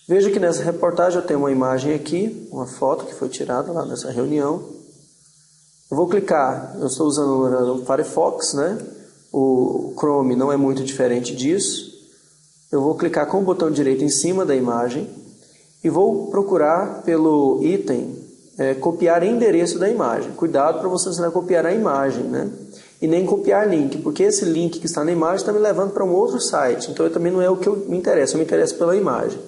Veja que nessa reportagem eu tenho uma imagem aqui, uma foto que foi tirada lá nessa reunião. Eu vou clicar, eu estou usando o Firefox, né? O Chrome não é muito diferente disso. Eu vou clicar com o botão direito em cima da imagem e vou procurar pelo item copiar endereço da imagem. Cuidado para você não copiar a imagem, né? E nem copiar link, porque esse link que está na imagem está me levando para um outro site. Então também não é o que me interessa, eu me interesso pela imagem.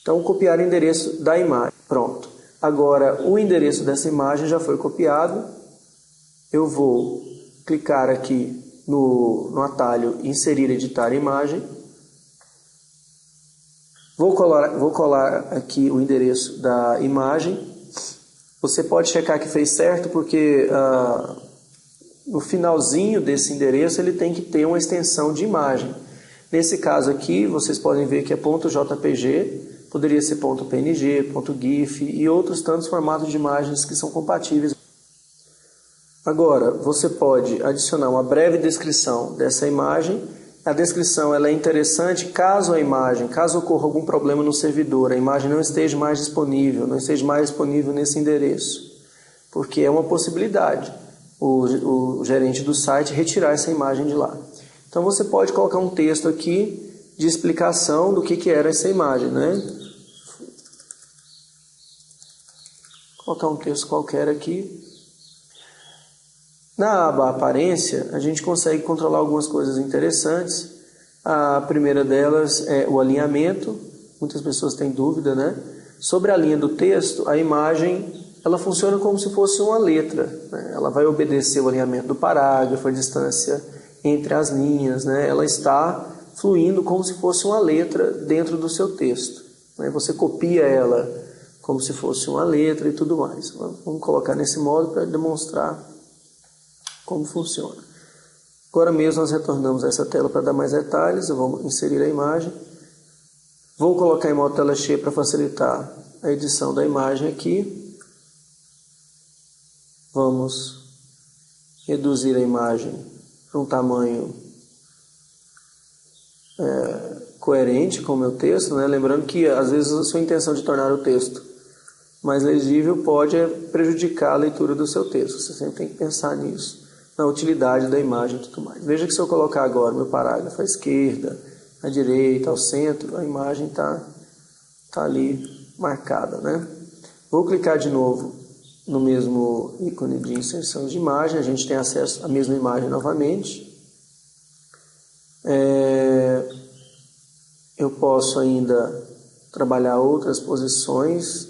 Então copiar o endereço da imagem. Pronto. Agora o endereço dessa imagem já foi copiado. Eu vou clicar aqui no atalho inserir editar imagem. Vou colar aqui o endereço da imagem. Você pode checar que fez certo, porque no finalzinho desse endereço ele tem que ter uma extensão de imagem. Nesse caso aqui, vocês podem ver que é .jpg, poderia ser .png, .gif e outros tantos formatos de imagens que são compatíveis. Agora, você pode adicionar uma breve descrição dessa imagem. A descrição ela é interessante caso ocorra algum problema no servidor, a imagem não esteja mais disponível, nesse endereço. Porque é uma possibilidade o gerente do site retirar essa imagem de lá. Então você pode colocar um texto aqui de explicação do que era essa imagem, né? Colocar um texto qualquer aqui. Na aba aparência, a gente consegue controlar algumas coisas interessantes. A primeira delas é o alinhamento. Muitas pessoas têm dúvida, né? Sobre a linha do texto, a imagem ela funciona como se fosse uma letra, né? Ela vai obedecer o alinhamento do parágrafo, a distância entre as linhas, né? Ela está fluindo como se fosse uma letra dentro do seu texto, né? Você copia ela como se fosse uma letra e tudo mais. Vamos colocar nesse modo para demonstrar como funciona. Agora mesmo nós retornamos a essa tela para dar mais detalhes. Eu vou inserir a imagem. Vou colocar em modo tela cheia para facilitar a edição da imagem aqui. Vamos reduzir a imagem para um tamanho coerente com o meu texto, né? Lembrando que às vezes a sua intenção de tornar o texto mais legível pode prejudicar a leitura do seu texto. Você sempre tem que pensar nisso, na utilidade da imagem e tudo mais. Veja que se eu colocar agora meu parágrafo à esquerda, à direita, ao centro, a imagem está ali marcada, né? Vou clicar de novo no mesmo ícone de inserção de imagem, a gente tem acesso à mesma imagem novamente. Eu posso ainda trabalhar outras posições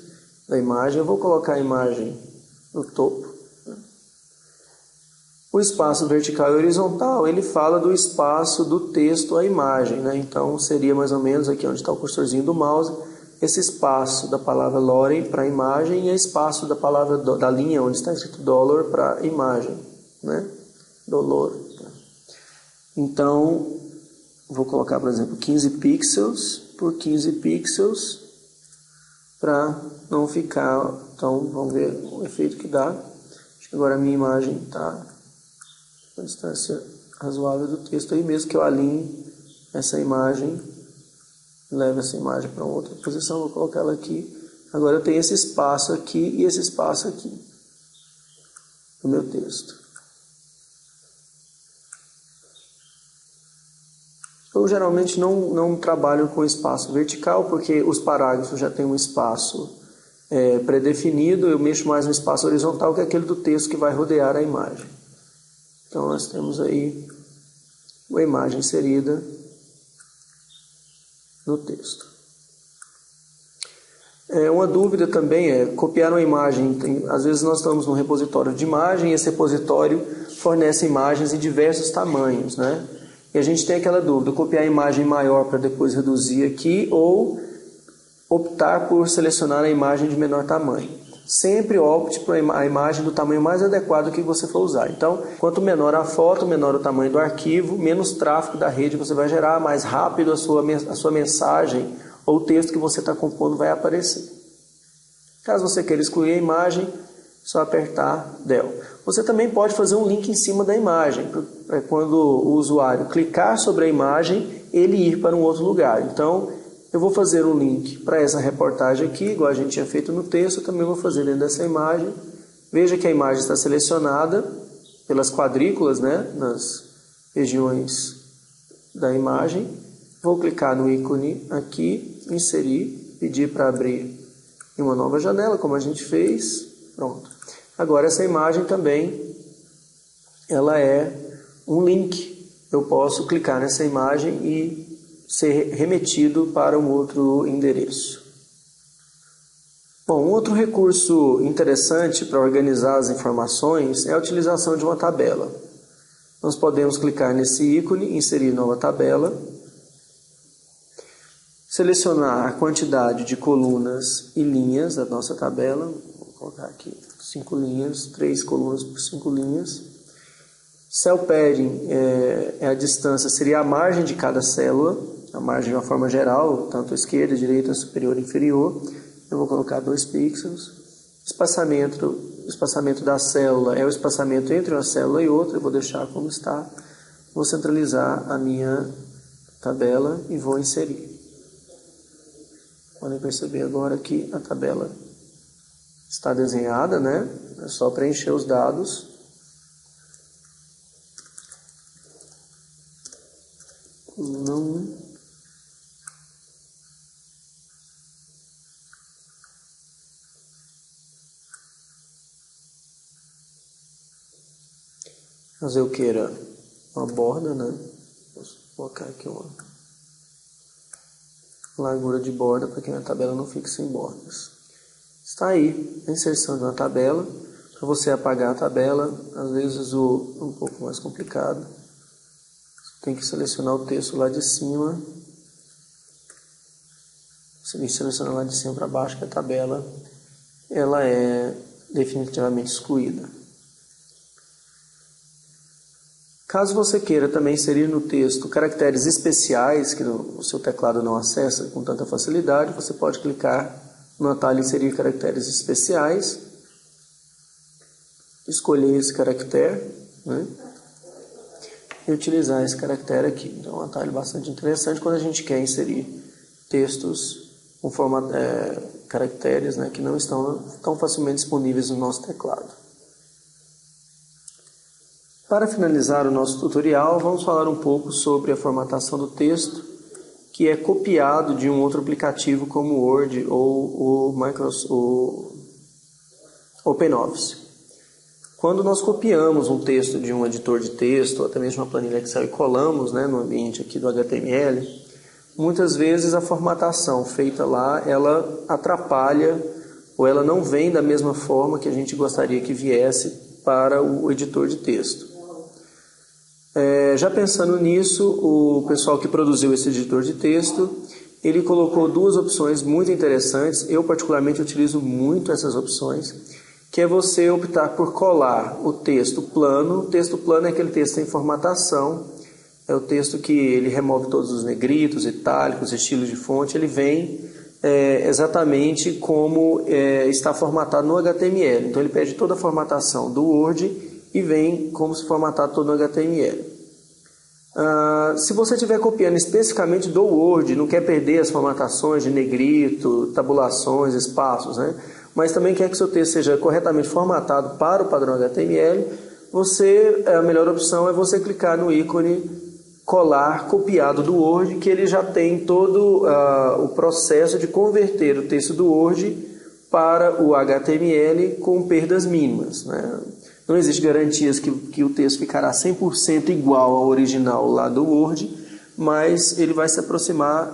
da imagem. Eu vou colocar a imagem no topo. O espaço vertical e horizontal, ele fala do espaço do texto à imagem, né? Então, seria mais ou menos aqui onde está o cursorzinho do mouse, esse espaço da palavra lore para a imagem e o espaço da palavra da linha onde está escrito dollar para a imagem, né? Dolor. Então, vou colocar, por exemplo, 15 pixels por 15 pixels para não ficar... Então, vamos ver o efeito que dá. Acho que agora a minha imagem está a distância razoável do texto aí, mesmo que eu alinhe essa imagem, leve essa imagem para outra posição, vou colocar ela aqui. Agora eu tenho esse espaço aqui e esse espaço aqui no meu texto. Eu geralmente não trabalho com espaço vertical, porque os parágrafos já têm um espaço pré-definido. Eu mexo mais no espaço horizontal, que é aquele do texto que vai rodear a imagem. Então nós temos aí uma imagem inserida no texto. Uma dúvida também é copiar uma imagem. Às vezes nós estamos num repositório de imagem e esse repositório fornece imagens em diversos tamanhos, né? E a gente tem aquela dúvida, copiar a imagem maior para depois reduzir aqui ou optar por selecionar a imagem de menor tamanho. Sempre opte por a imagem do tamanho mais adequado que você for usar. Então, quanto menor a foto, menor o tamanho do arquivo, menos tráfego da rede você vai gerar, mais rápido a sua mensagem ou o texto que você está compondo vai aparecer. Caso você queira excluir a imagem, só apertar Del. Você também pode fazer um link em cima da imagem, quando o usuário clicar sobre a imagem, ele ir para um outro lugar. Então, Eu vou fazer um link para essa reportagem aqui, igual a gente tinha feito no texto, eu também vou fazer dentro dessa imagem. Veja que a imagem está selecionada pelas quadrículas, né, nas regiões da imagem. Vou clicar no ícone aqui, inserir, pedir para abrir em uma nova janela, como a gente fez. Pronto. Agora essa imagem também, ela é um link. Eu posso clicar nessa imagem e ser remetido para um outro endereço. Bom, um outro recurso interessante para organizar as informações é a utilização de uma tabela. Nós podemos clicar nesse ícone, inserir nova tabela, selecionar a quantidade de colunas e linhas da nossa tabela. Vou colocar aqui 5 linhas, 3 colunas por 5 linhas. Cell padding é a distância, seria a margem de cada célula, a margem de uma forma geral, tanto esquerda, direita, superior e inferior. Eu vou colocar 2 pixels. Espaçamento da célula é o espaçamento entre uma célula e outra. Eu vou deixar como está. Vou centralizar a minha tabela e vou inserir. Podem perceber agora que a tabela está desenhada, né? É só preencher os dados. Coluna 1. Caso eu queira uma borda, né? Vou colocar aqui uma largura de borda para que a tabela não fique sem bordas. Está aí a inserção de uma tabela. Para você apagar a tabela, às vezes é um pouco mais complicado. Você tem que selecionar o texto lá de cima. Você tem que selecionar lá de cima para baixo, que a tabela ela é definitivamente excluída. Caso você queira também inserir no texto caracteres especiais que o seu teclado não acessa com tanta facilidade, você pode clicar no atalho Inserir caracteres especiais, escolher esse caractere, né, e utilizar esse caractere aqui. Então é um atalho bastante interessante quando a gente quer inserir textos com caracteres, né, que não estão tão facilmente disponíveis no nosso teclado. Para finalizar o nosso tutorial, vamos falar um pouco sobre a formatação do texto, que é copiado de um outro aplicativo como o Word ou o OpenOffice. Quando nós copiamos um texto de um editor de texto, ou até mesmo uma planilha Excel, e colamos, né, no ambiente aqui do HTML, muitas vezes a formatação feita lá, ela atrapalha, ou ela não vem da mesma forma que a gente gostaria que viesse para o editor de texto. Já pensando nisso, o pessoal que produziu esse editor de texto, ele colocou 2 opções muito interessantes. Eu particularmente utilizo muito essas opções, que é você optar por colar o texto plano. O texto plano é aquele texto em formatação, é o texto que ele remove todos os negritos, itálicos, estilos de fonte, ele vem exatamente como está formatado no HTML. Então ele pede toda a formatação do Word e vem como se formatado todo no HTML. Se você estiver copiando especificamente do Word, não quer perder as formatações de negrito, tabulações, espaços, né, mas também quer que seu texto seja corretamente formatado para o padrão HTML, a melhor opção é você clicar no ícone colar copiado do Word, que ele já tem todo o processo de converter o texto do Word para o HTML com perdas mínimas, né? Não existe garantias que o texto ficará 100% igual ao original lá do Word, mas ele vai se aproximar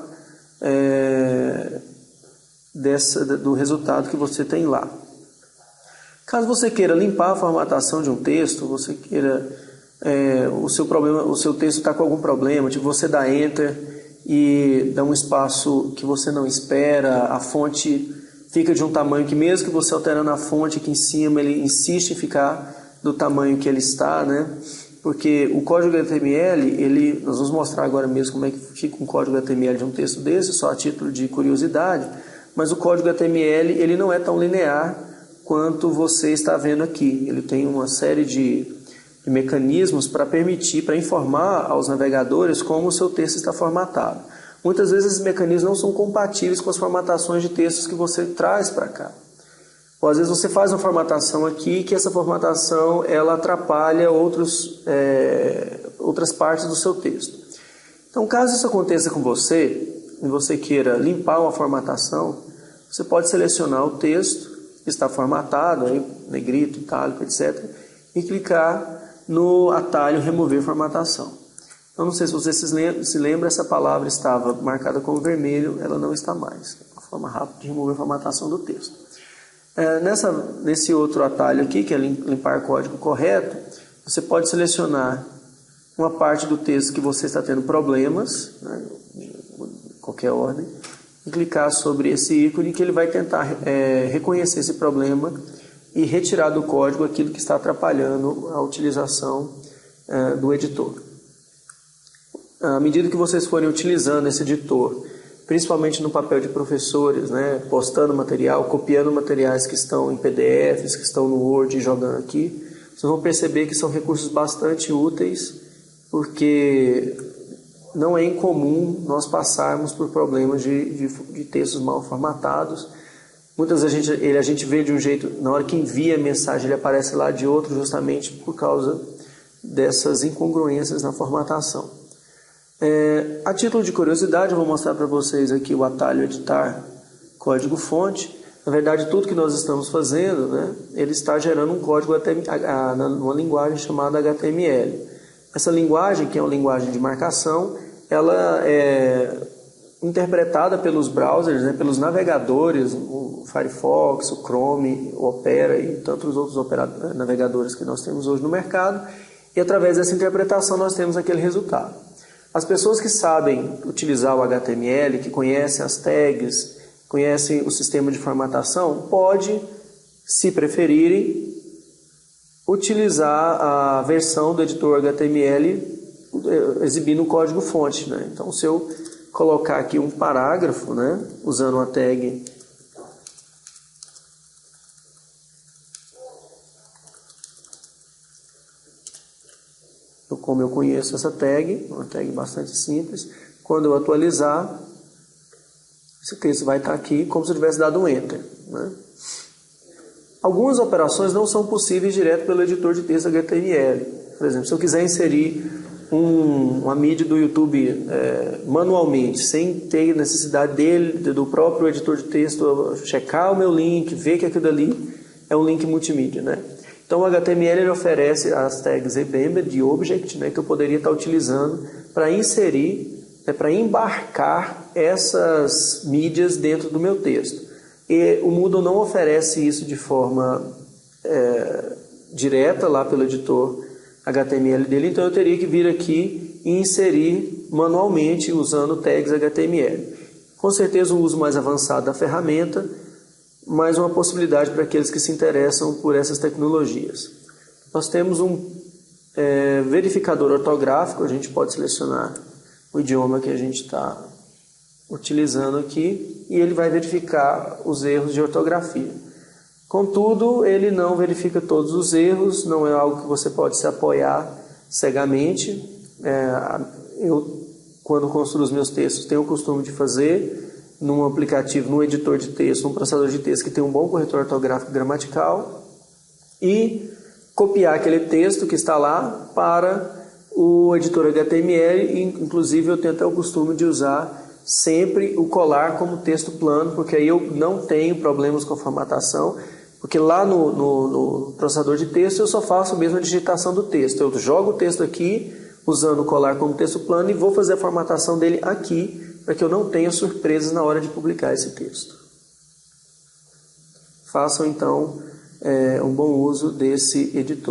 do resultado que você tem lá. Caso você queira limpar a formatação de um texto, você queira o seu texto está com algum problema, tipo você dá Enter e dá um espaço que você não espera, a fonte fica de um tamanho que mesmo que você alterando a fonte aqui em cima, ele insiste em ficar do tamanho que ele está, né? Porque o código HTML, nós vamos mostrar agora mesmo como é que fica um código HTML de um texto desse, só a título de curiosidade, mas o código HTML ele não é tão linear quanto você está vendo aqui. Ele tem uma série de mecanismos para informar aos navegadores como o seu texto está formatado. Muitas vezes esses mecanismos não são compatíveis com as formatações de textos que você traz para cá. Ou às vezes você faz uma formatação aqui que essa formatação ela atrapalha outras partes do seu texto. Então, caso isso aconteça com você, e você queira limpar uma formatação, você pode selecionar o texto que está formatado, aí, negrito, itálico, etc., e clicar no atalho Remover Formatação. Eu não sei se você se lembra, essa palavra estava marcada como vermelho, ela não está mais. É uma forma rápida de remover a formatação do texto. Nesse outro atalho aqui, que é limpar código correto, você pode selecionar uma parte do texto que você está tendo problemas, né, de qualquer ordem, e clicar sobre esse ícone que ele vai tentar reconhecer esse problema e retirar do código aquilo que está atrapalhando a utilização do editor. À medida que vocês forem utilizando esse editor, principalmente no papel de professores, né, postando material, copiando materiais que estão em PDFs, que estão no Word e jogando aqui, vocês vão perceber que são recursos bastante úteis, porque não é incomum nós passarmos por problemas de textos mal formatados. Muitas vezes a gente vê de um jeito, na hora que envia a mensagem ele aparece lá de outro, justamente por causa dessas incongruências na formatação. A título de curiosidade, eu vou mostrar para vocês aqui o atalho Editar Código-Fonte. Na verdade, tudo que nós estamos fazendo, né, ele está gerando um código numa linguagem chamada HTML. Essa linguagem, que é uma linguagem de marcação, ela é interpretada pelos browsers, né, pelos navegadores, o Firefox, o Chrome, o Opera e tantos outros navegadores que nós temos hoje no mercado. E através dessa interpretação nós temos aquele resultado. As pessoas que sabem utilizar o HTML, que conhecem as tags, conhecem o sistema de formatação, pode, se preferirem, utilizar a versão do editor HTML exibindo o código-fonte, né? Então, se eu colocar aqui um parágrafo, né, usando uma tag como eu conheço essa tag, uma tag bastante simples, quando eu atualizar, esse texto vai estar aqui como se eu tivesse dado um Enter, né? Algumas operações não são possíveis direto pelo editor de texto HTML. Por exemplo, se eu quiser inserir uma mídia do YouTube manualmente, sem ter necessidade do próprio editor de texto checar o meu link, ver que aquilo ali é um link multimídia, né? Então o HTML ele oferece as tags Embedded de Object, né, que eu poderia estar utilizando para inserir, para embarcar essas mídias dentro do meu texto. E o Moodle não oferece isso de forma direta lá pelo editor HTML dele, então eu teria que vir aqui e inserir manualmente usando tags HTML. Com certeza um uso mais avançado da ferramenta, mais uma possibilidade para aqueles que se interessam por essas tecnologias. Nós temos um verificador ortográfico, a gente pode selecionar o idioma que a gente está utilizando aqui e ele vai verificar os erros de ortografia. Contudo, ele não verifica todos os erros, não é algo que você pode se apoiar cegamente. Eu, quando construo os meus textos, tenho o costume de fazer num aplicativo, num editor de texto, num processador de texto que tem um bom corretor ortográfico e gramatical e copiar aquele texto que está lá para o editor HTML e, inclusive, eu tenho até o costume de usar sempre o colar como texto plano, porque aí eu não tenho problemas com a formatação, porque lá no processador de texto eu só faço mesmo a digitação do texto. Eu jogo o texto aqui, usando o colar como texto plano, e vou fazer a formatação dele aqui, para que eu não tenha surpresas na hora de publicar esse texto. Façam, então, um bom uso desse editor.